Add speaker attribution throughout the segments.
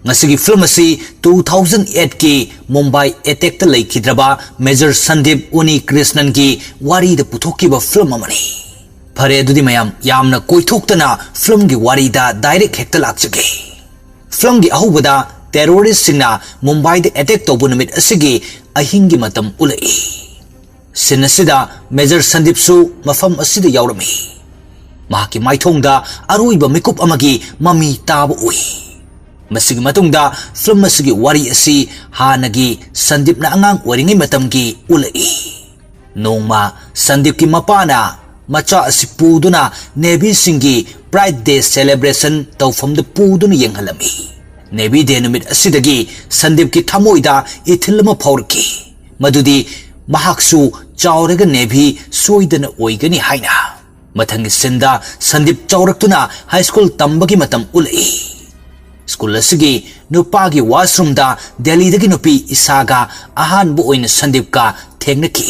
Speaker 1: ngasigi film asi 2008 ki Mumbai attack ta laikhidraba Major Sandip Uni Krishnan ki wari da puthokiba film amani phare adudi mayam yamna koithoktana film gi wari da direct hekta lakchage film gi ahubada terrorist singna Mumbai da attack tobu numit asigi ahingi matam ulai sinasida Major Sandip su mafam asida yaurami mahaki maithongda aruiba mikup amagi mami tabu ui masigi matungda film masigi wari asi hanagi Sandip na angang waringi matamgi ulai nongma Sandip ki mapana macha asi puduna Navy singi Pride Day celebration tawfam da puduna yenghalami Navy Day numit asidagi Sandip ki thamoida ithilma phawrki madudi mahaksu chawraga Navy soidana oigani haina mathangi sinda Sandip chawraktuna high school tambagi matam ulai School asigi nupagi washroom da Delhi dagi nupi isaga ahan bu oina Sandip ka thengnaki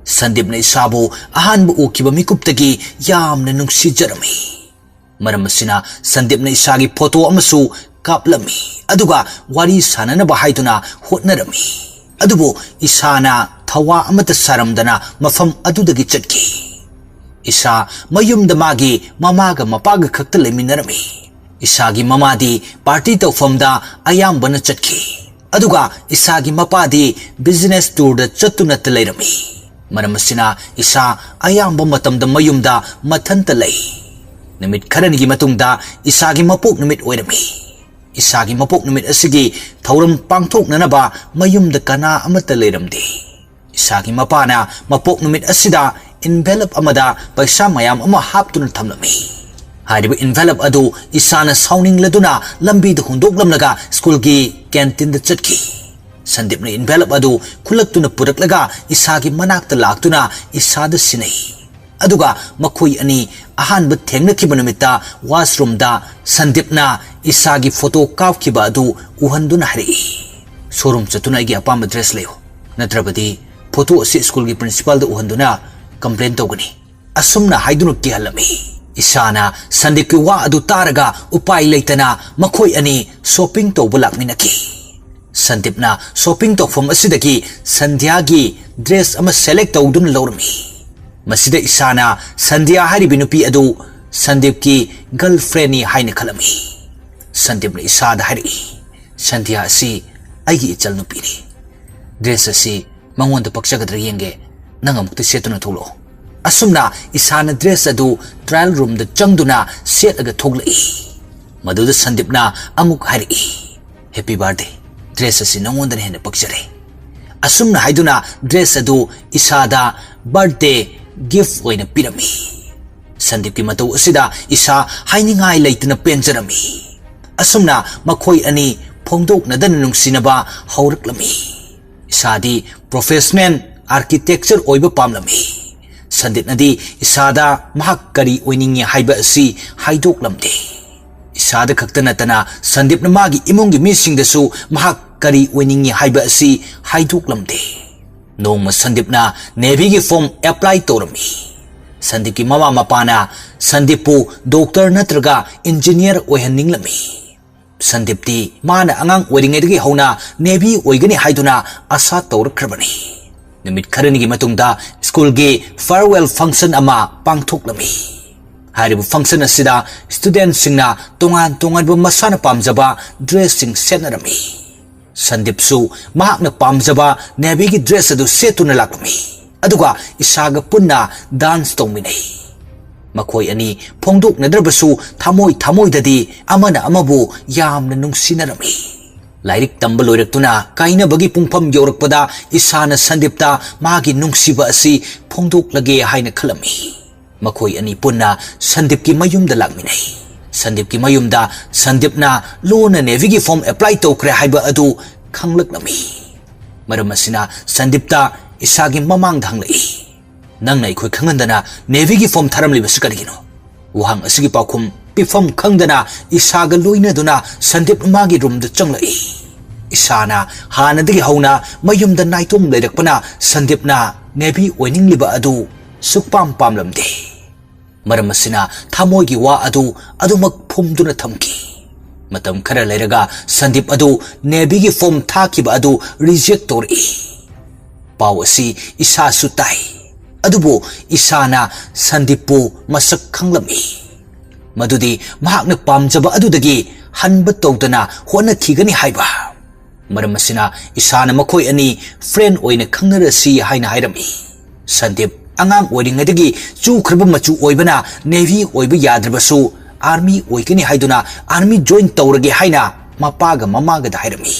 Speaker 1: Sandip na isabu ahan bu ukiba mikuptagi yamna nungsijarami maram asina Sandip na isagi photo amasu kaplami aduga wari sanana ba haiduna hotnarami adubu isana thawa amata saramdana mafam adudagi chatki isa mayum da magi mamaga mapaga khakta leminarami Isagi mamadi party tawfamda ayambana chatki aduga isagi mapadi business tour da chattuna talairami maramasina isa ayamba matamda mayumda mathanta lay namit kharanigi matungda isagi mapok namit oirami isagi mapok namit asigi thauram pangthoknanaba mayumda kana amata leiramdi isagi mapana mapok namit asida envelope amada paisa mayam ama haptuna thamlami Hariba envelope adu isana sounding laduna lambi da hundok lamlaga school ki canteen da chatki Sandip na envelope adu khulaktuna puraklaga isagi manakta laktuna isada sinai aduga makhoi ani ahan ba thengna kiba namita washroom da Sandip na isagi photo kap kiba adu uhanduna hari showroom chatuna gi apam dress leyo natrabadi photo asi school ki principal da uhanduna complain togani asumna haidunu ki halami Isana Sandip ki wa adu taraga upai leitana makhoi ani shopping to bulak minaki Sandip na shopping to from asidagi Sandhya gi dress ama select tawdun lawrmi masida isana Sandhya hari binupi adu Sandip ki girlfriend ni haina khalami Sandip na isada hari Sandhya si aigi ichal nupi ni dress asi mangonda pakchagadra yenge nangamukta setuna tholo Asumna isana dress adu trial room da changduna set aga thoglai maduda Sandip na amuk hari happy birthday dress asi nangonda hena pakchare asumna haiduna dress adu isada birthday gift oina pirami Sandip ki matau asida isa hainingai leitna penjarami asumna makhoi ani phongdok nadan nungsinaba hauraklami isadi professional architecture oiba pamlami Sandip nadi isada mahak kari oiningi haiba asi haidok lamde isada khakta natana Sandip na magi imungi mising dasu mahak kari oiningi haiba asi haidok lamde nongma Sandip na Navy gi form apply torami Sandip ki mama mapana Sandip pu doctor natraga engineer oihanning lami Sandip ti mana angang oiringedagi hauna Navy oigani haiduna asa torkrabani Namit kharanigi matungda school gi farewell function ama pangthoklami haribu function asida students singna tongan bu masana pamjaba dressing senarami Sandip su mahakna pamjaba Navy gi dress adu setuna lakami aduga isaga punna dance tongminai makhoi ani phongdok nadrabasu thamoi dadi amana amabu yamna nungsinarami Lairik tambal loiraktuna kaina bagi pungpam yorakpada isana Sandipta magi nungsiba asi phongdok lage haina khalami makhoi ani punna Sandip ki mayum da lakminai Sandip ki mayum da Sandip na lona Navy gi form apply tokre haiba adu khanglaknami maram asina Sandipta isagi mamang dhanglai nangnai khoi khangandana Navy gi form tharamli basikadgino wahang asigi pakhum pifam khangdana isaga loina duna Sandip magi room da changlai isana hanadagi hauna mayum da naitom leirakpana Sandip na Navy oining liba adu sukpam pamlamde maram asina thamoi gi wa adu adumak phumduna thamki Matam khara leiraga Sandip adu Navy gi form thakiba adu reject tori. Pau asi isa su tai. Adubo isana Sandipu masak khanglami. Madudi mahakna pamjaba adudagi hanba tawdana hona khigani haiba. Maram asina isana makhoi ani friend oina khangnarasi haina hairami. Sandip angang oiringadagi chu khraba machu oibana Navy oiba yadrabasu Army oikani haiduna Army join tawrage haina mapaga mamaga da hairami.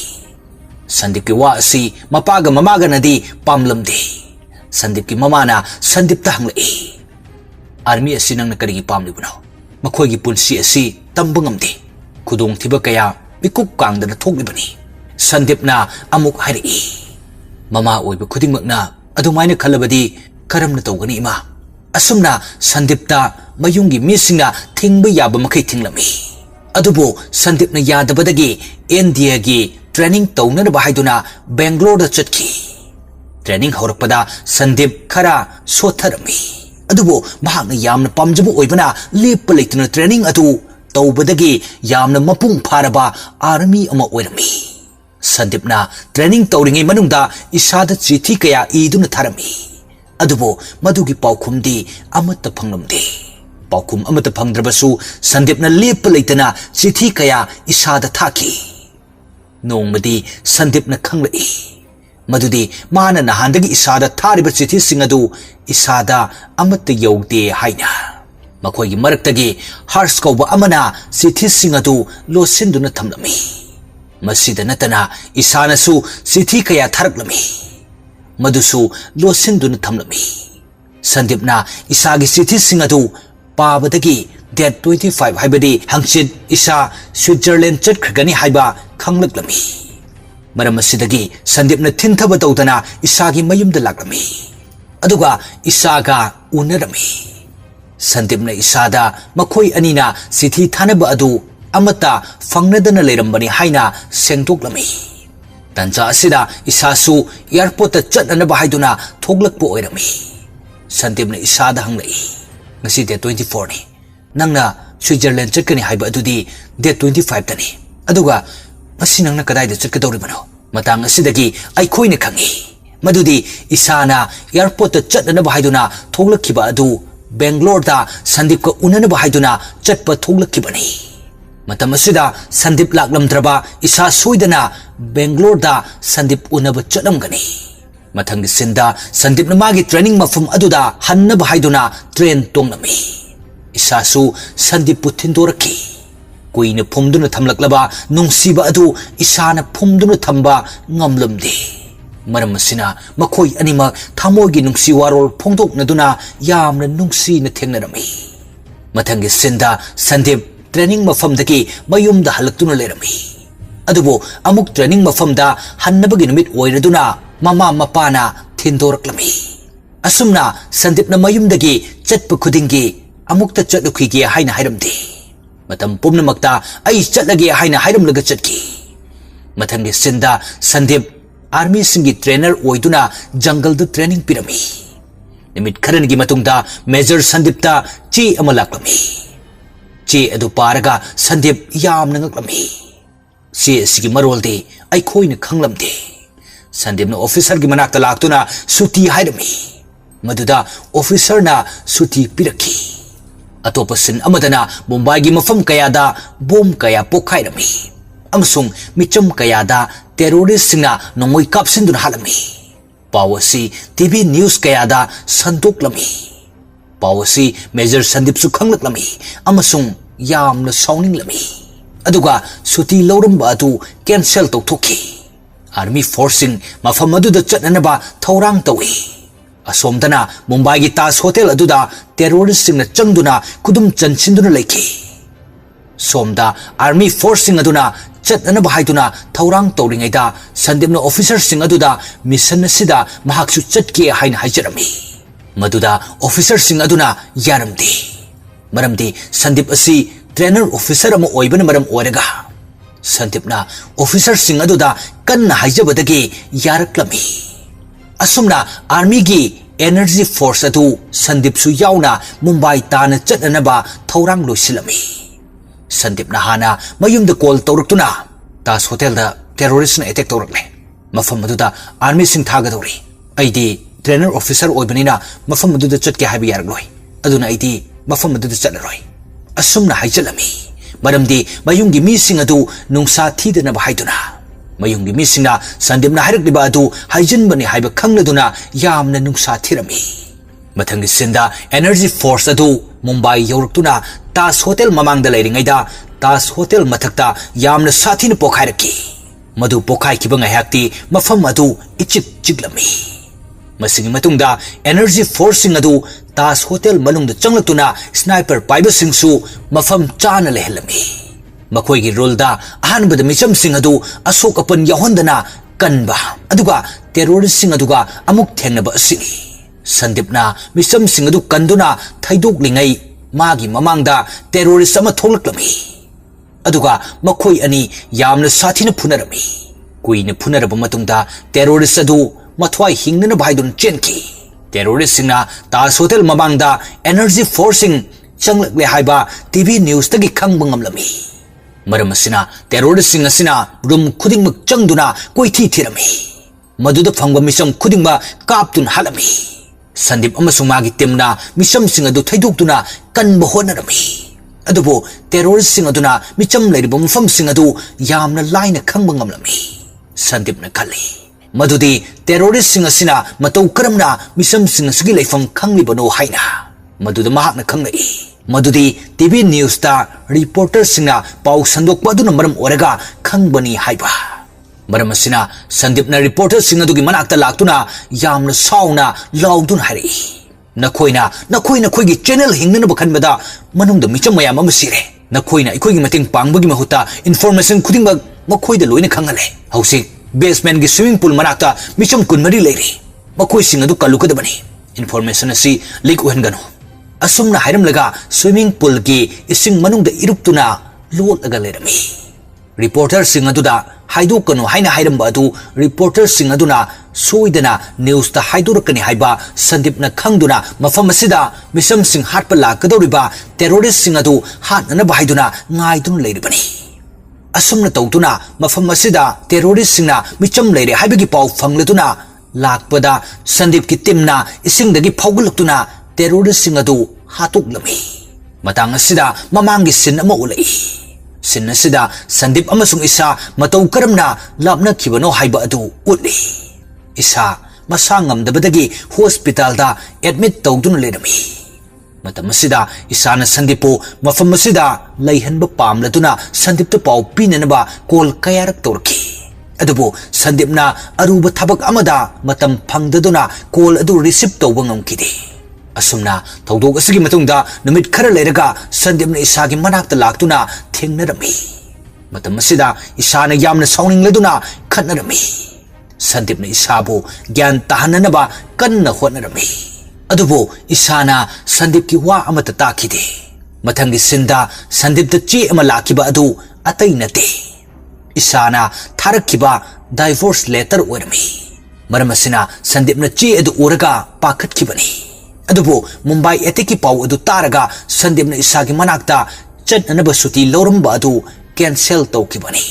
Speaker 1: Sandip ki wa asi mapaga mamaga nadi pamlamde. Sandip ki mamana Sandip ta hanglai. Army asi nang nakarigi pamlibuno. Makhoi gi punsi asi tambangamde. Kudong thiba kaya mikuk kangda na thoglibani. Sandip na amuk hairi. Mama oiba khudingmakna adumaina khalabadi karam na tawgani ima. Asumna Sandip ta mayungi misingna thingba yaba makai thinglami. Adubo Sandip na yadabadagi India gi training tawnanaba haiduna Bangalore da chatki. Training haurakpada Sandip khara sotharami. Adubo mahakna yamna pamjaba oibana lepa leituna training adu tawbadagi yamna mapung pharaba army ama oirami. Sandip na training tawringai manungda isada chithi kaya iduna tharami. Adubo madugi paukhumdi amata phanglamde. Paukhum amata phangdrabasu Sandip na lepa leitana chithi kaya isada thaki. Nongmadi Sandip na khanglai. Madudi mana nahandagi isada thariba chithi singadu isada amata yaude haina. Makhoi maraktagi Hars kauba amana chithi singadu losinduna thamlami. Masida natana isana su chithi kaya tharaklami. Madusu losinduna thamlami. Sandip na isagi chithi singadu pabadagi date 25 haibadi hangchit isa Switzerland chatkhagani haiba khanglaklami. Maram asidagi Sandip na thinthaba tawdana isagi mayumda laklami. Aduga isaga unarami. Sandip na isada makhoi anina chithi thanaba adu amata fangnadana leirambani haina sengtoklami. Tanja asida isasu airport chatnanaba haiduna thoglakpa oirami. Sandip na isada hanglai. Ngasi date 24 ni. Nangna Switzerland chatkani haiba adudi date 25 tani. Aduga masi nangna kadaida chatkadoribano. Matang asidagi aikhoina khangi. Madudi isana airport chatnanaba haiduna thoglakkiba adu Bangalore da Sandip ka unanaba haiduna chatpa thoglakibani. Matam asida Sandip laklamdraba isa soidana Bangalore da Sandip unaba chatlamgani. Mathangi sinda Sandip na magi training mafum aduda hannaba haiduna train tonglami. Isa su Sandip pu thindoraki. Kuina phumduna thamlaklaba nungsiba adu isana phumduna thamba ngamlamde. Maram asina makhoi anima thamogi nungsi warol phongdoknaduna yamna nungsi na thengnarami. Mathangi sinda Sandip training mafamdagi mayumda halaktuna lerami. Adubo amuk training mafamda hannabagi numit oiraduna mama mapana thindoraklami. Asumna Sandip na mayumdagi chatpa khudingi amukta chatlukhigi haina hairamde. Matam pumnamakta ai chatlagi haina hairamlaga chatki. Mathangi sinda Sandip Army singi trainer oiduna jungle da training pirami. Nimit kharangi matungda Major Sandip ta che amalaklami. Che adu paraga Sandip yamna ngaklami. Che sigi marolde ai khoina khanglamde. Sandip na officer gi manakta laktuna suti hairami. Maduda officer na suti piraki. Atopasin amadana Mumbai gi mafam kayada bom kaya pokhairami. Amasung micham kayada terrorist singna nongoi kapsinduna halami. Pawasi TV news kayada santoklami. Pawasi Major Sandip su khanglaklami. Amasung yamna sauninglami. Aduga suti lauramba adu cancel tawthoki. Army forcing mafam aduda chatnanaba thaurang tawi. Asomdana Mumbai gi Taj Hotel aduda terrorist singna changduna kudum chansinduna laiki. Somda Army forcing aduna chatnanaba haiduna thaurang tawringaida Sandipna officer sing aduda mission asida mahaksu chatke haina haijarami. Maduda officer sing aduna yaramdi. Maramdi Sandip asi trainer officer ama oibana maram oiraga. Sandipna officer sing aduda kanna haijabadagi yaraklami. Asumna army gi energy force adu Sandip su yauna Mumbai tana chatnanaba thaurang loisilami. Sandip na hana mayum da call tawrukuna Tas hotel da terrorist na attack tawrukle mafam maduda army sing thagadori aidi trainer officer oibanina mafam maduda chatke habi yargloi aduna aidi mafam maduda chatlaroi asumna haijalami maramdi mayumgi mi sing adu nungsa thidana bahaiduna mayumgi mi singna Sandipna hairikliba adu haijanbani haiba khangladuna yamna nungsa thirami mathangi sinda energy force adu Mumbai yauruktuna Tas hotel mamangda leiringaida Tas hotel mathakta yamna sathina pokhairaki madu pokhai kiba ngayakti mafam adu ichik chiglami masigi matungda energy force sing adu Tas hotel manungda changlatuna sniper paiba singsu mafam chana lehelami makoi gi role da ahanbada micham sing adu asok apan yahondana kanba aduga terrorist sing aduga amuk thengnaba asini Sandipna micham sing adu kanduna thaidok lingai magi mamangda terrorist ama tholaklami aduga makoi ani yamna sathina phunarami kuina phunaraba matungda terrorist adu mathwai hingnana baidun chenki terrorist singna Tas hotel mamangda energy forcing changlakle haiba TV news tagi khangba ngamlami maram asina terrorist sing asina room khudingmak changduna koithi thirami maduda phangba misam khudingba kaptun halami Sandip amasung magi timna misam sing adu thaidokduna kanba honarami adubo terrorist sing aduna micham leiriba mafam sing adu yamna laina khangba ngamlami Sandipna khali madudi terrorist sing asina matau karamna misam sing asigi leifam khanglibano haina maduda mahakna khangnai madudi TV news ta reporter singna pau sandokpa aduna maram oraga khangbani haiba maram asina Sandipna reporter sing adugi manakta laktuna yamna sauna laudun hari nakoina khoigi channel hingnana bakhanbada manungda micham mayam ama sire nakoina ikoigi mating pangbagi mahuta information khudingba makhoida loina khangale hausi basement gi swimming pool manakta micham kunmari leiri makoi sing adu kalukadabani information asi leak uhenganu asumna hairam laga swimming pool gi ising manungda iruktuna lol aga lerami reporter sing aduda haidokanu haina hairam ba adu reporter sing aduna soidana news ta haidorakani haiba Sandipna khangduna mafam asida misam sing hatpa lakadoriba terrorist sing adu hatnana bahaiduna ngaidun leiribani asumna tawtuna mafam asida terrorist singna micham leire haibagi pau phangladuna lakpada Sandip ki timna isingdagi phawgalaktuna terrorist sing adu hatuklami matang asida mamangi sin ama ulai sin asida Sandip amasung isa matau karamna lapna kibano haiba adu utli isa masangamdabadagi hospital da admit tawduna lerami matam asida isana Sandipu mafam asida laihanba pamladuna Sandipta pau pinanaba kol kayarak torki adubo Sandipna aruba thabak amada matam phangdaduna kol adu receive tawba ngamkidi asumna tawdok asigi matungda numit khara leiraga Sandipna isagi manakta laktuna thengnarami matam asida isana yamna sawningladuna khatnarami Sandipna isabu gyan tahananaba kanna hotnarami adubo isana Sandip ki wa amata takide mathangi sinda Sandip da che ama lakiba adu atai nate isana tharakiba divorce letter orami maramasina Sandipna che adu oraga pakhat kibani adubo Mumbai eteki pau adu taraga Sandipna isagi manakta chatnanaba suti loramba adu cancel tawkibani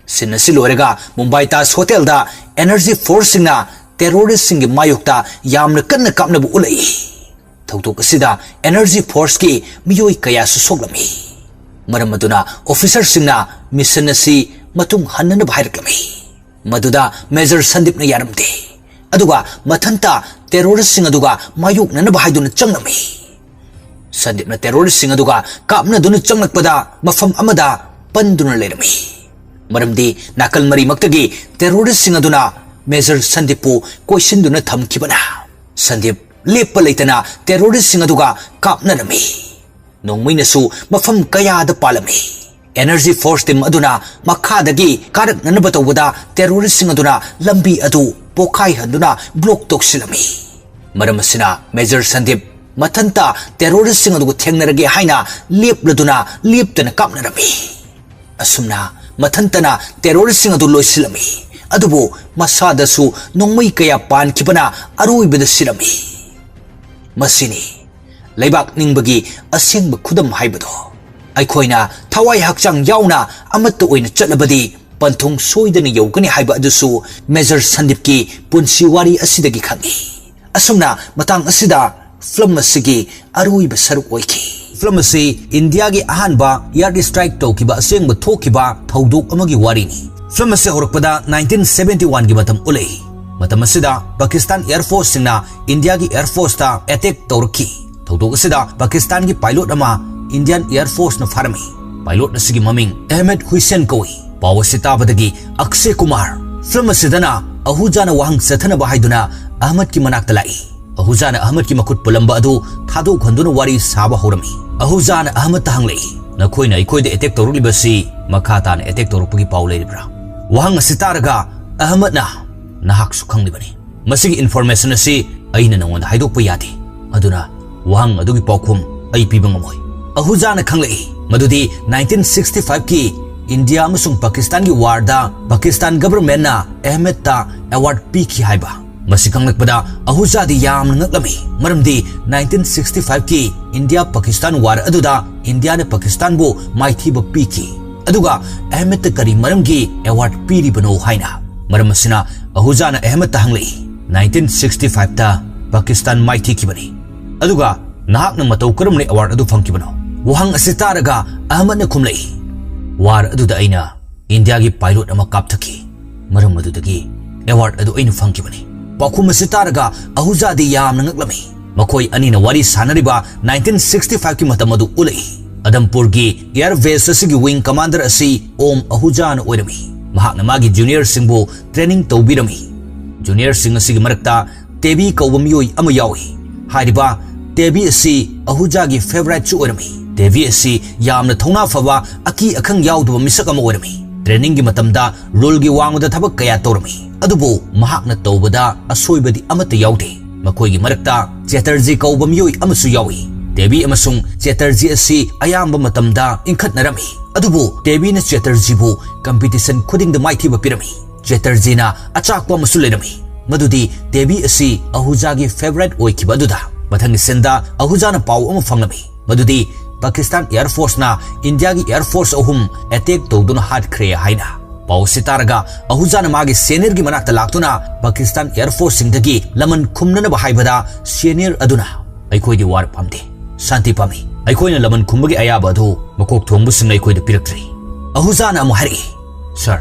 Speaker 1: sinasi lorega Mumbai Tas hotel da energy force singna terrorist singi mayukta yamna kanna kapnabu ulai thawdok asida energy force ki miyoi kaya su soglami maramaduna officer singna mission asi matung hannana bhairakami maduda major Sandipna yaramte aduga mathanta terrorist sing aduga mayuk nana bhaiduna changlami Sandipna terrorist sing aduga kapna duna changlakpada mafam amada panduna lerami maramdi nakal mari maktagi terrorist sing aduna major Sandipu question duna thamkibana Sandip lepa leitana terrorist sing aduga kapnarami nongmaina su mafam kaya da palami energy force team aduna makhadagi karak nanaba tawada terrorist sing aduna lambi adu pokai handuna block toksilami maramasina major Sandip mathanta terrorist sing aduga thengnarage haina lepladuna leptana kapnarami asumna mathantana terrorist sing adu loisilami adubo masadasu nongmai kaya pan kibana aroibada silami masini leibak ningbagi asengba khudam haibado ꯑꯩꯈꯣꯏꯅ ꯊꯋꯥꯏ ꯍꯛꯆꯥꯡ ꯌꯥꯎꯅ ꯑꯃꯠꯇ ꯑꯣꯏꯅ ꯆꯠꯂꯕꯗꯤ ꯄꯟꯊꯨꯡ ꯁꯣꯏꯗꯅ ꯌꯧꯒꯅꯤ ꯍꯥꯏꯕ ꯑꯗꯨꯁꯨ major ꯁꯟꯗꯤꯞꯀꯤ ꯄꯨꯟꯁꯤ ꯋꯥꯔꯤ ꯑꯁꯤꯗꯒꯤ ꯈꯪꯉꯤ ꯑꯁꯨꯝꯅ ꯃꯇꯥꯡ ꯑꯁꯤꯗ ꯐꯤल्म ꯑꯁꯤꯒꯤ ꯑꯔꯣꯏꯕ ꯁꯔꯨꯛ ꯑꯣꯏꯈꯤ ꯐꯤल्म ꯑꯁꯤ ꯏꯟꯗꯤꯌꯥꯒꯤ ꯑꯍꯥꯟꯕ ꯏꯌꯔ ꯁ꯭ꯇ꯭ꯔꯥꯏꯛ ꯇꯧꯈꯤꯕ ꯑꯁꯦꯡꯕ ꯊꯣꯛꯈꯤꯕ ꯊꯧꯗꯣꯛ ꯑꯃꯒꯤ ꯋꯥꯔꯤꯅꯤ ꯐꯤल्म ꯑꯁꯤ ꯍꯧꯔꯛꯄꯗ 1971 ꯒꯤ ꯃꯇꯝ ꯎꯠꯂꯛꯏ ꯃꯇꯝ ꯑꯁꯤꯗ ꯄꯥꯀꯤꯁꯇꯥꯟ ꯑꯦꯌꯔ ꯐꯣꯔꯁꯁꯤꯡꯅ ꯏꯟꯗꯤꯌꯥꯒꯤ ꯑꯦꯌꯔ ꯐꯣꯔꯁꯇ ꯑꯦꯇꯦꯛ ꯇꯧꯔꯛꯈꯤ ꯊꯧꯗꯣꯛ ꯑꯁꯤꯗ ꯄꯥꯀꯤꯁꯇꯥꯟꯒꯤ ꯄꯥꯏꯂꯣꯠ ꯑꯃ ꯏꯟꯗꯤꯌꯟ ꯑꯦꯌꯔ ꯐꯣꯔꯁꯅ ꯐꯥꯔꯝꯃꯤ ꯄꯥꯏꯂꯣꯠ ꯑꯁꯤꯒꯤ ꯃꯃꯤꯡ ꯑꯍꯃꯦꯗ ꯍꯨꯏꯁꯦꯟ ꯀꯧꯏ ꯄꯥꯎ ꯑꯁꯤ ꯇꯥꯕꯗꯒꯤ ꯑꯛꯁꯦ ꯀꯨꯃꯥꯔ ꯐꯤल्म ꯑꯁꯤꯗꯅ ꯑꯍꯨꯖꯥꯅ ꯋꯥꯍꯪ ꯆꯠꯊꯅꯕ ꯍꯥꯏꯗꯨꯅ ꯑꯍꯃꯗꯀꯤ ꯃꯅꯥꯛꯇ ꯂꯥꯛꯏ ꯑꯍꯨꯖꯥꯅ ꯑꯍꯃꯗꯀꯤ ꯃꯈꯨꯠ ꯄꯨꯜꯂꯝꯕ ꯑꯗꯨ ꯊꯥꯗꯣꯛꯍꯟꯗꯨꯅ ꯋꯥꯔꯤ ꯁꯥꯕ ꯍꯧꯔꯝꯃꯤ ꯑꯍꯨꯖꯥꯅ ꯑꯍꯃꯗꯇ ꯍꯪꯂꯛꯏ ꯅꯈꯣꯏꯅ ꯑꯩꯈꯣꯏꯗ ꯑꯦꯇꯦꯛ ꯇꯧꯔꯛꯂꯤꯕꯁꯤ ꯃꯈꯥ ꯇꯥꯅ ꯑꯦꯇꯦꯛ ꯇꯧꯔꯛꯄꯒꯤ ꯄꯥꯎ ꯂꯩꯔꯤꯕ꯭ꯔꯥ ꯋꯥꯍꯪ ꯑꯁꯤ ꯇꯥꯔꯒ ꯑꯍꯃꯗꯅ ꯅꯍꯥꯛꯁꯨ ꯈꯪꯂꯤꯕꯅꯤ ꯃꯁꯤꯒꯤ ꯏꯟꯐꯣꯔꯃꯦꯁꯟ ꯑꯁꯤ ꯑꯩꯅ ꯅꯉꯣꯟꯗ ꯍꯥꯏꯗꯣꯛꯄ ꯌꯥꯗꯦ ꯑꯗꯨꯅ ꯋꯥꯍꯪ ꯑꯗꯨꯒꯤ ꯄꯥꯎꯈꯨꯝ ꯑꯩ ꯄꯤꯕ ꯉꯝꯃꯣꯏ ꯑꯍꯨꯖꯥꯅ ꯈꯪꯂꯛꯏ ꯃꯗꯨꯗꯤ 1965ꯀꯤ ꯏꯟꯗꯤꯌꯥ ꯑꯃꯁꯨꯡ ꯄꯥꯀꯤꯁꯇꯥꯟꯒꯤ ꯋꯥꯔꯗ ꯄꯥꯀꯤꯁꯇꯥꯟ ꯒꯚꯔꯟꯃꯦꯟꯠꯅ ꯑꯍꯃꯦꯗꯇ ꯑꯦꯋꯥꯔꯗ ꯄꯤꯈꯤ ꯍꯥꯏꯕ ꯃꯁꯤ ꯈꯪꯂꯛꯄꯗ ꯑꯍꯨꯖꯥꯗꯤ ꯌꯥꯝꯅ ꯉꯛꯂꯝꯃꯤ ꯃꯔꯝꯗꯤ 1965ꯀꯤ ꯏꯟꯗꯤꯌꯥ ꯄꯥꯀꯤꯁꯇꯥꯟ ꯋꯥꯔ ꯑꯗꯨꯗ ꯏꯟꯗꯤꯌꯥꯅ ꯄꯥꯀꯤꯁꯇꯥꯟꯕꯨ ꯃꯥꯏꯊꯤꯕ ꯄꯤꯈꯤ ꯑꯗꯨꯒ ꯑꯍꯃꯦꯗꯇ ꯀꯔꯤ ꯃꯔꯝꯒꯤ ꯑꯦꯋꯥꯔꯗ ꯄꯤꯔꯤꯕꯅꯣ ꯍꯥꯏꯅ ꯃꯔꯝ ꯑꯁꯤꯅ ꯑꯍꯨꯖꯥꯅ ꯑꯍꯃꯦꯗꯇ ꯍꯪꯂꯛꯏ 1965ꯇ ꯄꯥꯀꯤꯁꯇꯥꯟ ꯃꯥꯏꯊꯤꯈꯤꯕꯅꯤ ꯑꯗꯨꯒ ꯅꯍꯥꯛꯅ ꯃꯇꯧ ꯀꯔꯝꯅ ꯑꯦꯋꯥꯔꯗ ꯑꯗꯨ ꯐꯪꯈꯤꯕꯅꯣ ꯋꯥꯍꯪ ꯑꯁꯤ ꯇꯥꯔꯒ ꯑꯍꯃꯗꯅ ꯈꯨꯝꯂꯛꯏ वार अदुदा अइना इंडिया की पायलट अमा कापथकी मरम अदुदगी एवार्ड अदु अइना फंगिबनी पाखुम असे तारगा अहुजादी यामना ngaklammi मखोय अनिना वारी सानरिबा 1965 की मतम अदु उलई अदमपुर की एयर बेस असगी विंग कमांडर असि ओम अहुजान ओइरमी महाकना मागी जूनियर सिंहबु ट्रेनिंग तौबिरमी जूनियर सिंह असगी मरक्ता तेबी कौबमियोय अमा यावी हारिबा तेबी असि अहुजागी फेवरेट चु ओइरमी तेबी असि यामना थौना फबा अकी अखंग यावदबा मिसक अमा ओइरमी ट्रेनिंग की मतमदा रूल की वांगदा थबक कया तौरमी अदुबु महाकना तौबदा असोइबदी अमता यावदे मखोयगी मरक्ता चेटर्जी कौबमियोय अमसु यावी तेबी अमसुंग चेटर्जी असि अयाम्बा मतमदा इंखतनरमी अदुबु तेबीना चेटर्जीबु कंपीटिशन खुदिंगदा माइथीबा पिरमी चेटर्जीना अचाकपा अमसु लेरमी मदुदी तेबी असि अहुजागी फेवरेट ओइखिबा अदुदा मथंगी सेंदा अहुजाना पाउ अमा फंगलमी मदुदी पाकिस्तान एयर फोर्स ना इंडिया की एयर फोर्स अहुम अटैक तौदुना हाटख्रे हाइना पाउ सितारगा अहुजाना मागी सीनियर की मनाक्ता लाक्तुना पाकिस्तान एयर फोर्स सिंगदगी लमन खुमननबा हाइबदा सीनियर अदुना अइखोयदी वार पामदे शांति पामी अइखोयना लमन खुमबगी अयाबा अदु मकोक थोंबुसिंग अइखोयदा पिरक्त्रि अहुजाना अमु हारि सर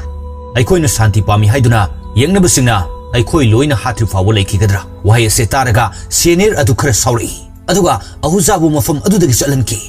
Speaker 1: अइखोयना शांति पामी हाइदुना यंगनबसिंगना अइखोय लोइना हाथ्रि फावो लेखिगद्रा वहाय से तारगा सीनियर अदु खर साउरि अदुगा अहुजाबु मफम अदुदगी चलनकी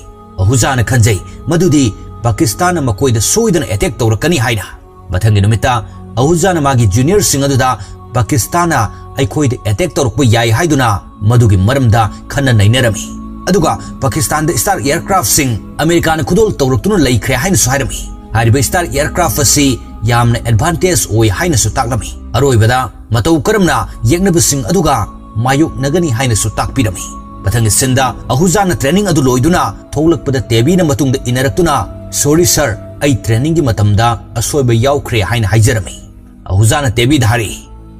Speaker 1: अहुजाना खंजै मदुदी पाकिस्तान मकोयदा सोइदना अटैक तौरकनी हाइना मथंगी नुमिता अहुजाना मागी जूनियर सिंह अदुदा पाकिस्ताना अइखोयदा अटैक तौरकपा याय हाइदुना मदुगी मरमदा खन्ना नैनरमी अदुगा पाकिस्तान द स्टार एयरक्राफ्ट सिंह अमेरिका न खुदोल तौरक्तुना लैख्रे हाइना सुहाइरमी हारिबा स्टार एयरक्राफ्ट असि यामना एडवांटेज ओय हाइना सु ताकलमी अरोइबदा मतौ करमना यंगनबसिंग अदुगा मायुक नगनी हाइना सु ताकपिरमी पथंग सिंदा अहुजाना ट्रेनिंग अदु लोइदुना थौलकपदा तेबीना मतुंगदा इनरक्तुना सॉरी सर आई ट्रेनिंग की मतमदा असोइबा यावख्रे हाइना हाइजरमी अहुजाना तेबी धारी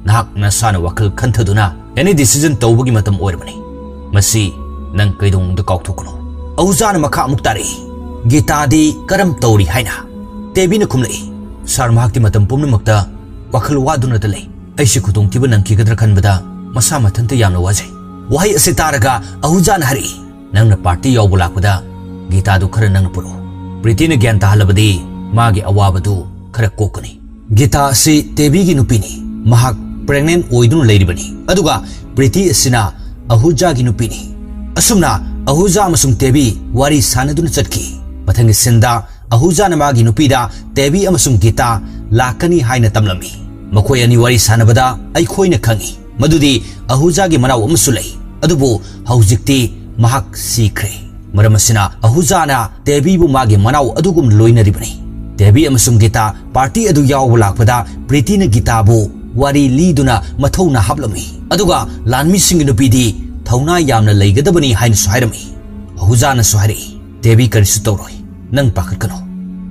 Speaker 1: नाहक नसाना वखल खंथदुना एनी डिसीजन तौबगी मतम ओइरबनी मसी नंग कैदोंगदा काउथोकनो अहुजाना मखा अमुक तारी गीतादी करम तौरी हाइना तेबीना खुमलई सर महाक्ति मतम पुमनमक्ता वखल वादुना तलै ऐसि खुदोंतिबा नंखिगद्रा खनबदा मसा मथंता यामना वाजै वहाय असे तारगा अहुजाना हरि नंगना पार्टी यावबु लाकपदा गीतादु खर नंगना पुरो प्रीतिना ज्ञान ताहलबदी मागी अवाबदु खर कोकनी गीता असि तेबीगी नुपीनी महाक प्रेग्नेंट ओइदुना लैरिबनी अदुगा प्रीति असिना अहुजागी नुपीनी असुमना अहुजा अमसुंग तेबी वारी सानदुना चटकी मथंगी सिंदा अहुजाना मागी नुपीदा तेबी अमसुंग गीता लाकनी हाइना तमलमी मखोय अनि वारी सानबदा अइखोयना खंगी मदुदी अहुजागी मनाव अमसु लै अदुबु हौजिक्ति महाक सीख्रे मरमसिना अहुजाना तेबीबु मागी मनाव अदुगुम लोइनरिबनी तेबी अमसुंग गीता पार्टी अदु यावबु लाकपदा प्रीतिना गीताबु वारी लीदुना मथौना हापलमी अदुगा लानमिसिंग नुपीदी थौना यामना लैगदबनी हाइना सुहाइरमी अहुजाना सुहाइरि तेबी करिसु तौरोय नंग पाखटकनो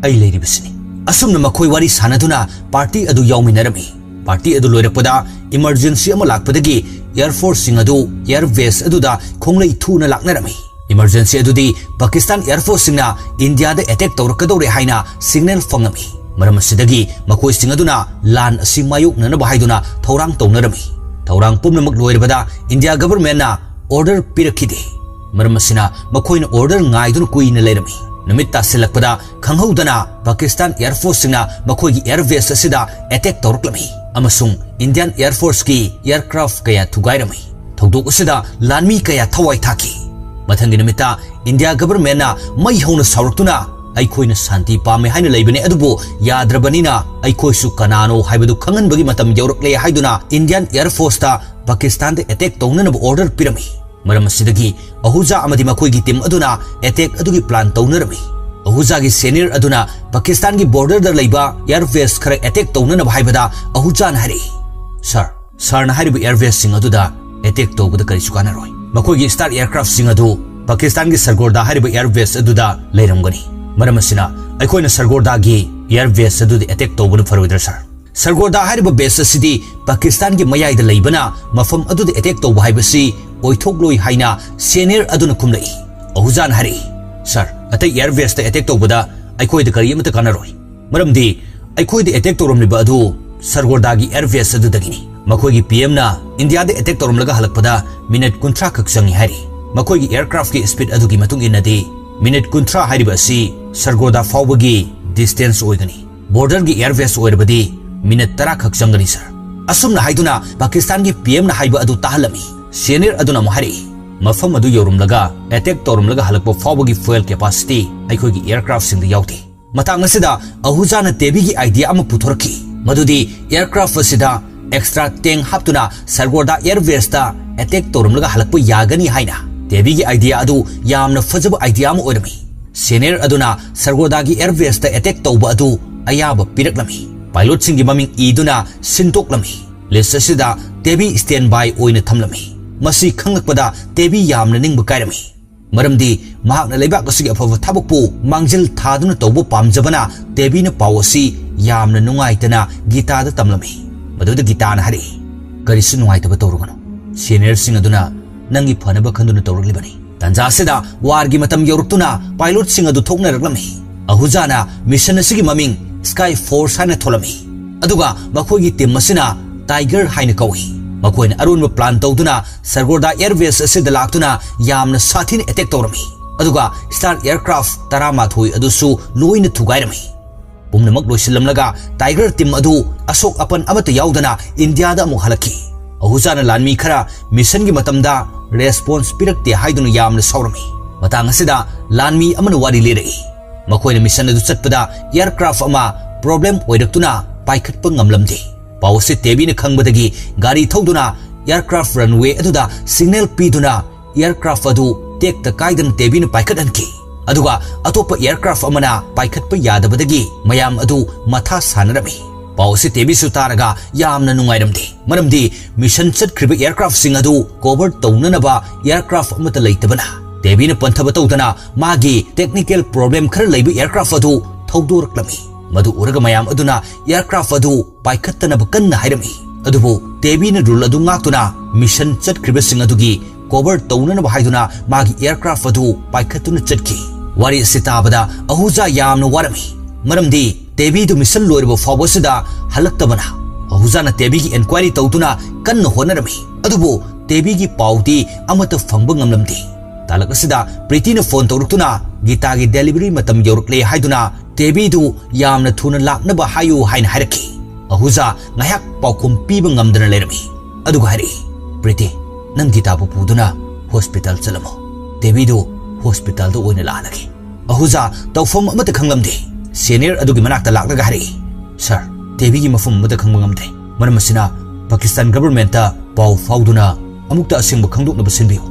Speaker 1: अइ लैरिबसिनी असुमना मखोय वारी सानदुना पार्टी अदु यावमिनरमी पार्टी अदु लोइरकपदा इमर्जेंसी अमा लाकपदगी एयर फोर्स सिंह अदु एयर बेस अदुदा खोंगलै थुना लाकनरमी emergency adudi Pakistan Air Force singna India da attack tawrakadore haina signal fangami maram asidagi makoi sing aduna lan asi mayuk nana bahaiduna thorang tawnarami thorang pumnamak loirabada India government na order pirakhide maram asina makoina order ngaiduna kuina leirami namit tasilakpada khanghaudana Pakistan Air Force singna makoigi air base asida attack tawraklami amasung Indian Air Force ki aircraft kaya thugairami thogdok asida lanmi kaya thawai thaki mathanggi namita India government na mai hona sauraktuna aikoina santi pame haina leibane adubu yadrabanina aikoisu kanano haibadu khanganbagi matam yaurakle haiduna Indian Air Force ta Pakistan de attack tawna order pirami maram asidagi ahuja amadi makoigi team aduna attack adugi plan tawnarami ahuja gi senior aduna Pakistan gi border da leiba air base khara attack tawna haibada ahuja na hari sir na haribu air base sing aduda attack tawbada kari sukana roi makoigi star aircraft sing adu Pakistan gi Sargodha haribu air base aduda leiramgani maram asina aikoina Sargodha gi air base adudi attack tawbuna farwidra sir Sargodha haribu base asidi Pakistan gi mayai da leibana mafam adudi attack tawba haibasi oithogloi haina senior aduna kumlai ahujan hari sir atai air base ta attack tawbada aikoida kari amata kanaroi maramdi aikoida attack tawramliba adu Sargodha gi air base adudagini makoigi PM na India de attack tawramlaga halakpada minute kuntra kaksangi hari makoigi aircraft ki speed adugi matung inadi minute kuntra hariba asi Sargodha fawbagi distance oigani border gi air base oirabadi minute tara kakchangani sir asumna haiduna Pakistan gi PM na haiba adu tahalami senior aduna mohari mafam adu yorumlaga attack tawrumlaga halakpa fawbagi fuel capacity aikoigi aircraft sing da yauti matang asida ahujana tebi gi idea ama puthorki madudi aircraft asida extra tank haptuna Sargodha air base ta attack tawrumlaga halakpa yagani haina tebi gi idea adu yamna fajaba idea ama oirami senior aduna Sargodha gi air base ta attack tawba adu ayaba piraklami pilot singi maming iduna sintoklami list asida tebi standby oina thamlami masi khangakpada tebi yamna ningba kairami maramdi mahakna leibak asigi aphava thabakpu mangjil thaduna tawba pamjabana tebi na pawasi yamna nungaitana gita da tamlami maduda gita na hari karisu nungaitaba tawrugano senior sing aduna nangi phanaba khanduna tawraklibani tanja sida wargi matam yoruktuna pilot sing adu thokna raklami ahujana mission asigi maming Sky Force haina tholami aduga makoigi team masina Tiger haina kawi makoina arunba plan tawduna Sargodha air base asida laktuna yamna sathina attack tawrami aduga star aircraft taramathoi adusu loina thugairami pumnamak loisillamlaga Tiger team adu asok apan amata yaudana India da amuk halaki ahujana lanmi khara mission gi matamda response pirakte haiduna yamna saurami matang asida lanmi amana wari lerei makoina mission adu chatpada aircraft ama problem oidaktuna paikhatpa ngamlamde pawse tebina khangbadagi gari thoduna aircraft runway aduda signal piduna aircraft adu tek ta kaidan tebina paikhathanki aduga atopa aircraft amana paikhatpa yadabadagi mayam adu matha sanarami pawse tebi sutaraga yamna nungairamde maramdi mission chatkriba aircraft sing adu cover tawnanaba aircraft amata leitabana tebina panthaba tawdana magi technical problem khara leiba aircraft adu thawdoraklami madu uraga mayam aduna aircraft adu paikhattana bakanna hairami adubu tebina rule adu ngaktuna mission chatkriba sing adugi cover tawnana bahaiduna magi aircraft adu paikhattuna chatki wari sitabada ahuja yamna warami maramdi tebi du mission loirba fawbasida halaktabana ahujana tebi gi inquiry tawtuna kanna honarami adubu tebi gi paudi amata phangba ngamlamdi talak asida Pritina phone tawruktuna gita gi delivery matam yorukle haiduna tebi du yamna thuna laknaba hayu haina haraki ahuja ngayak paukum piba ngamdana lerami aduga hari Priti nang gita bu puduna hospital chalamo tebi du hospital do oina lanagi ahuja tawfam amata khanglamde senior adugi manakta laknaga hari sir tebi gi mafum amata khangba ngamdre maramasina Pakistan government ta pau fauduna amukta asingba khangdoknaba sinbiyo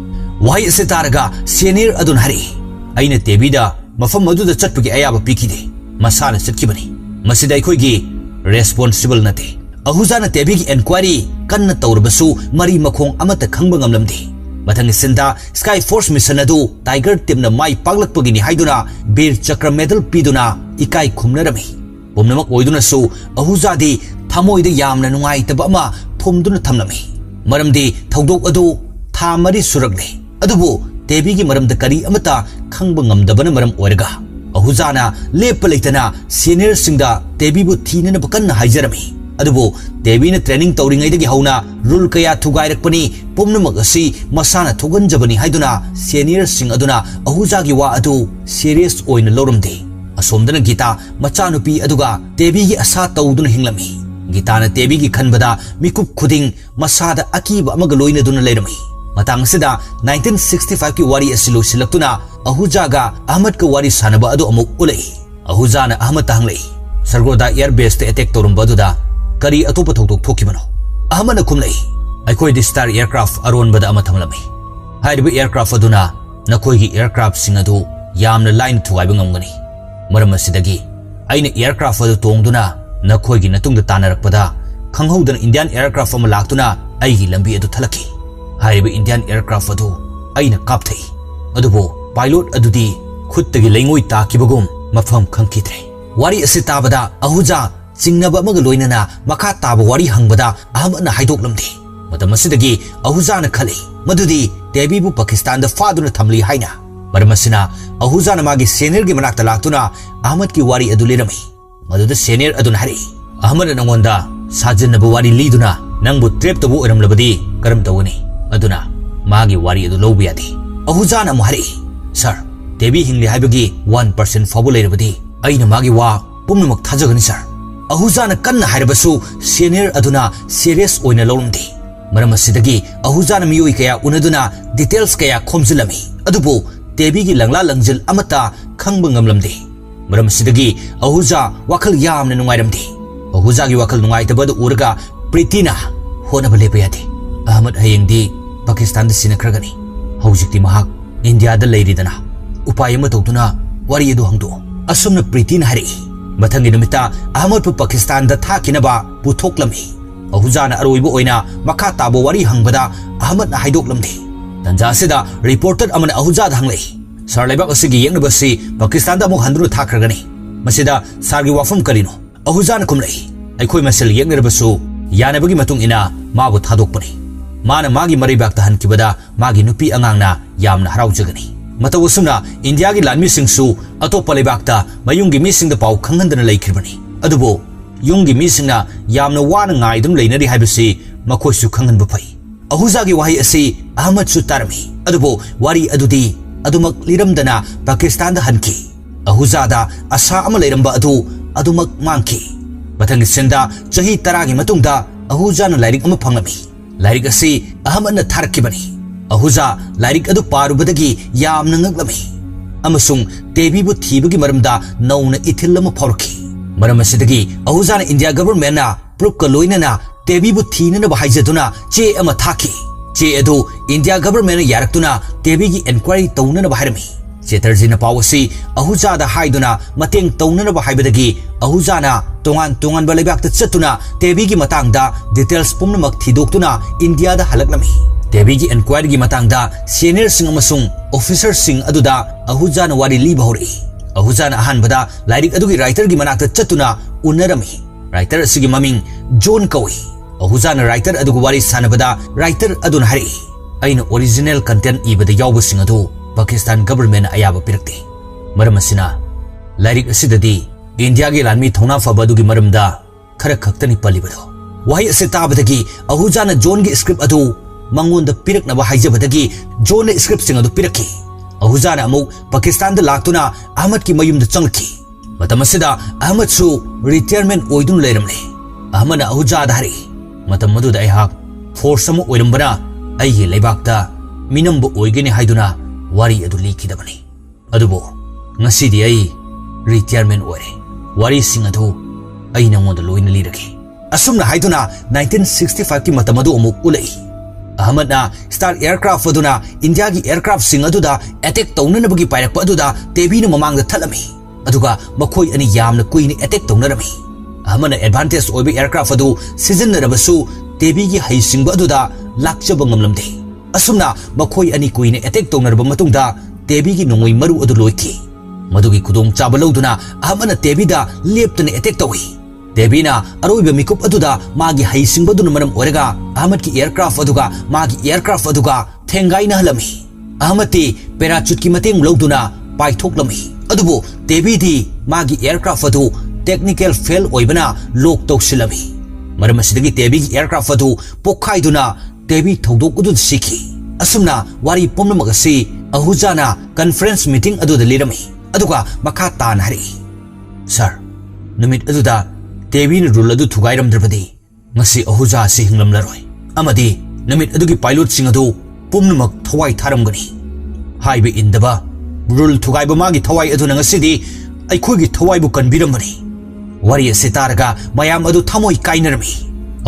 Speaker 1: wahai ase taraga senior adun hari aina tebida mafam aduda chatpagi ayaba pikide masana chatkibani masida aikoigi responsible nate ahujana tebigi inquiry kanna tawrbasu mari makhong amata khangba ngamlamdi mathang sinda Sky Force mission adu Tiger team na mai paglakpagini haiduna Bir Chakra medal piduna ikai khumnarami pomnamak oiduna su ahujadi thamoida yamna nungaitaba ama phumduna thamlami maramdi thawdok adu tha mari suragne adubu तेबी की मरम the करी अमता खंग ngam मरम ओरगा अहुजाना लेप लेतना senior सिंगदा तेबी बु थीने बकन हाइजरमी अदुबो तेबी ने ट्रेनिंग तौरिंगैदगी हौना रूल कया थुगाइरकपनी पुमनमक असि मसाना थोगनजबनी हाइदुना सीनियर सिंग अदुना अहुजागी वा अदु सीरियस ओइन लौरमदे असोमदन गीता मचानुपी अदुगा तेबी की असा तौदुन हिंगलमी गीता ने तेबी की खनबदा मिकुप खुदिंग मसादा अकीब अमग लोइनदुन लेरमी मतंग सिदा 1965 की वारी असिलो सिलक्तुना अहुजागा अहमद का वारी सानबा अदु अमुक उलै अहुजाना अहमद तहंगलै सरगोदा एयर बेस ते अटैक तौरमबदुदा करी अतोप थोक थोकिबनो अहमद खुमलै अखोय दि स्टार एयरक्राफ्ट अरोनबदा अमा थमलमी हाइरबा एयरक्राफ्ट अदुना नखोयगी एयरक्राफ्ट सिंग अदु यामना लाइन थुगाइबा ngamgani मरम असिदगी आइना एयरक्राफ्ट अदु तोंगदुना नखोयगी नतुंगदा तानरकपदा खंगहौदन इंडियन एयरक्राफ्ट अमा लाक्तुना आइगी लंबी अदु थलकी हाइरबा इंडियन एयरक्राफ्ट अदु आइना कापथै अदुबो पायलट अदुदी खुत्तगी लैंगोय ताकिबगुम मफम खंखिद्रे वारी असे ताबदा अहुजा चिंगनबा अमग लोइनना मखा ताब वारी हंगबदा अहमदना हाइदोकलमदे मतम असिदगी अहुजाना खले मदुदी तेबीबु पाकिस्तान दा फादुना थमली हाइना मरमसिना अहुजाना मागी सेनियर गी मनाक्ता लाक्तुना अहमद की वारी अदु लेरमी मदुदा सेनियर अदुना हरि अहमद नंगोंदा साजनबा वारी लीदुना नंगबु ट्रेप तबु ओरमलबदी करम तवनी अदुना मागी वारी अदु लौबा यादे अहुजाना मुहरि सर तेबी हिंगले हाइबगी 1% फाबु लेरबदी अइना मागी वा पुमनमक थाजगनी सर अहुजाना कन्ना हाइरबसु सीनियर अदुना सीरियस ओइना लौरमदे मरम असिदगी अहुजाना मियोइ कया उनदुना डिटेल्स कया खोमजिलमी अदुबो तेबीगी लंगला लंगजिल अमता खंगब ngamlamde मरम असिदगी अहुजा वखल यामना नुंगाइरमदे अहुजागी वखल नुंगाइतबद उरगा प्रीतिना होनब लेबा यादे अहमद हयेंगदी पाकिस्तान दा सिनखरगनी हौजिकती महाक इंडिया दा लेरिदना उपाय अमा तौदुना वारी अदु हंगदो असुमना प्रीतिना हरि मथंगी नुमिता अहमद पाकिस्तान दा थाकिनबा पुथोकलमी अहुजाना अरोइबो ओइना मखा ताबो वारी हंगबदा अहमद ना हाइदोकलमदे तंजासिदा रिपोर्टर अमन अहुजा हंगलै सर लेबाक असिगी येंगनबसि पाकिस्तान दा मुख हंदुनु थाखरगनी मसिदा सारगी वाफम करिनो अहुजाना कुमलै अखोय मसल येंगनबसु यानबगी मतुंग इना माबु थादोकपनी माना मागी मरिबाक हनकिबदा मागी नुपी अंगांगना यामना हराउजगनी मतवसुना इंडिया की लानमी सिंगसु अतोप लेबाकता मयुंगी मिसिंगदा पाउ खंगंदना लेखिरबनी अदुबो युंगी मिसिंगना यामना वाना ngaidum leinari haibasi makoisu खंगनबा फै अहुजागी वाही असि अहमद सु तारमी अदुबो वारी अदुदी अदुमक लिरमदना पाकिस्तान दा हनकी अहुजादा असा अमा लेरंबा अदुमक मांकी मथंगी सिंदा चही 10 गी मतुंगदा अहुजाना लाइरिक अमा फंगलमी लाइरिक असि अहमदना थारकिबनी अहुजा लाइरिक अदु पारुबदगी यामना ngaklammi अमसुंग तेबीबु थीबगी मरमदा नौना इथिल अमा फावरकी मरम असिदगी अहुजाना इंडिया गवर्नमेंट ना प्रूफ का लोइनना तेबीबु थीननबा हाइजदुना चे अमा थाकी चे अदु इंडिया गवर्नमेंट यारक्तुना तेबीगी एनक्वायरी तौननबा हाइरमी चेतरजीना पावसी अहुजादा हाइदुना मतेंग तौननबा हाइबदगी अहुजाना तोंगान तोंगान बलेबाकता चतुना तेबीगी मतांगदा डिटेल्स पुमनमक थीदोक्तुना इंडिया दा हलक्लमी तेबीगी एनक्वायरी की मतांगदा सीनियर सिंग अमसुंग ऑफिसर सिंग अदुदा अहुजाना वारी लीबा हौरी अहुजाना अहानबदा लाइरिक अदुगी राइटर की मनाक्ता चतुना उन्नरमी राइटर असिगी ममिंग जोन कौई अहुजाना राइटर अदुगु वारी सानबदा राइटर अदुन हरि अइना ओरिजिनल कंटेंट इबदा यावबसिंग अदु पाकिस्तान गवर्नमेंट अयाबा पिरक्ते मरम असिना लाइरिक असिददी इंडिया की लानमी थौना फबदुगी मरमदा खरा खक्तनी पलिबदो वाही असे ताबदगी अहुजाना जोन की स्क्रिप्ट अदु मंगोंद पिरकनबा हाइजबदगी जोन स्क्रिप्ट सिंग अदु पिरक्की अहुजाना अमुक पाकिस्तान दा लाक्तुना अहमद की मयुमदा चंगकी मतमसिदा अहमद सु रिटायरमेंट ओइदुन लेरमले अहमद अहुजादा हरि मतम मदुदा अहाक फोर्स अमु ओइरमबना अइगे लेबाकता मिनम्बु ओइगेनि हाइदुना वारी अदु लिखिदबनी अदुबो ngасidi ai रिटायरमेंट ओइरे वारी सिंग अदु अइ नंगोंदा लोइना लिरके असुमना हाइदुना 1965 की मतम अदु अमुक उलै अहमदना स्टार एयरक्राफ्ट अदुना इंडिया की एयरक्राफ्ट सिंग अदुदा अटैक तौननबगी पाइरकप अदुदा तेबीना ममांगदा थलमी अदुगा मखोय अनि यामना कुइनि अटैक तौनरमी अहमदना एडवांटेज ओइबे एयरक्राफ्ट अदु सिजननरबसु तेबीगी हाइसिंग अदुदा लाक्चबा ngamlamde असुमना मखोय अनि कुइनि अटैक तौनरब मतुंगदा तेबीगी नोंगोय मरु अदु लोइखि मदुगी खुदोंग चाबा लौदुना अहमदना तेबीदा लेप्तने अटैक तौई तेबीना अरोइबा मिकुप अदुदा मागी हाइसिंग बदुना मरम ओरगा अहमद की एयरक्राफ्ट अदुगा मागी एयरक्राफ्ट अदुगा थेंगाइना हलमी अहमती पैराचूट की मतेंग लौदुना पाइथोक्लमी अदुबो तेबी दी मागी एयरक्राफ्ट अदु टेक्निकल फेल ओइबना लोक तौसिलमी मरम असिदगी तेबी की एयरक्राफ्ट अदु पोखाइदुना तेबी थौदोक अदु सिखी असुमना वारी पुमनमक असि अहुजाना कॉन्फ्रेंस मीटिंग अदु लिरमी अदुगा मखा तान हरि सर नुमित अदुदा तेबी न रूल अदु थुगाइरमद्रबदी ngasi ahuja si hinglamlaroi amadi namit adugi pilot sing adu pumnamak thawai tharamgani haibe indaba rule thugai ba magi thawai adu ngasi di aikhoi gi thawai bu kanbiramani wari asitaraga mayam adu thamoi kainarmi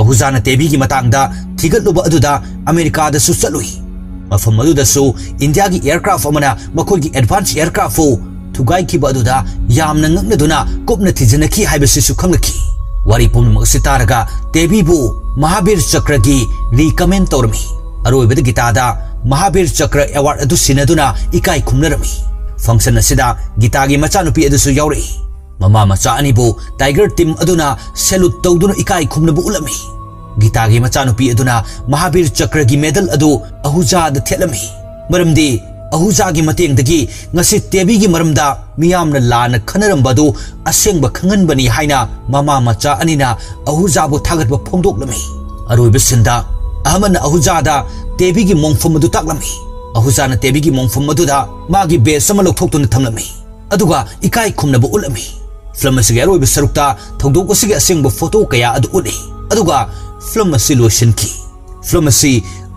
Speaker 1: ahuja na tebi gi matangda thigatluba aduda america da su chalui mafam adu da su india gi aircraft amana makoi gi advanced aircraft fu thugai ki ba aduda yamna ngaknaduna kopna thijanaki haibe si su khanglaki वारी पुनमक सितारगा तेबीबू महावीर चक्र की recommend तौरमी अरोइबद गीतादा Mahavir चक्र award अदु सिनदुना इकाई खुमनरमी function असिदा Gita की मचानुपी अदुसु यावरी mama मचा अनिबू tiger team अदुना salute तौदुना इकाई खुमनबु उलमी गीता की मचानुपी अदुना महावीर चक्र की मेडल अदु अहुजाद थेलमी मरमदी अहुजा की मतेंगदगी ngasi तेबी की मरमदा मियामना लाना खनरमबदु असेंग खंगनबनी हाइना ममा मचा अनिना अहुजाबु थागतब फोंदोक्लमी अरोइब सिंदा अहमन अहुजादा तेबी की मोंफमदु ताक्लमी अहुजाना तेबी की मोंफमदुदा मागी बेस अमा लौथोक्तुना थमलमी अदुगा इकाई खुमनबु उलमी फिल्म असिगे अरोइब सरुक्ता थौदोक असिगे असेंग फोटो कया अदु उली अदुगा फिल्म असि लोइसिनकी फिल्म असि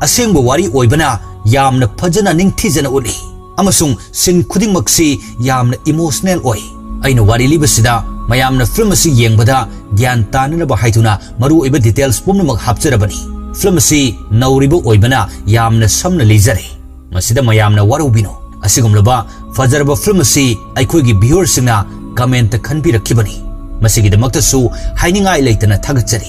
Speaker 1: असेंग वारी ओइबना यामना फजना निंगथिजना उली अमसुंग सिन खुदिंगमक्सी यामना इमोशनल ओइ अइना वारी लिबसिदा मयामना फिल्म असि येंगबदा ज्ञान ताननबा हाइतुना मरु ओइबा डिटेल्स पुमनमक हापचरबनी फिल्म असि नौरिबो ओइबना यामना समना लिजरे मसिदा मयामना वारुबिनो असिगुमलबा फजरबा फिल्म असि अइखोइगी व्यूअर्स सिंगना कमेंट खनबिरखिबनी मसिगिदमक्तसु हाइनिंगाइ लेतना थागतचरी।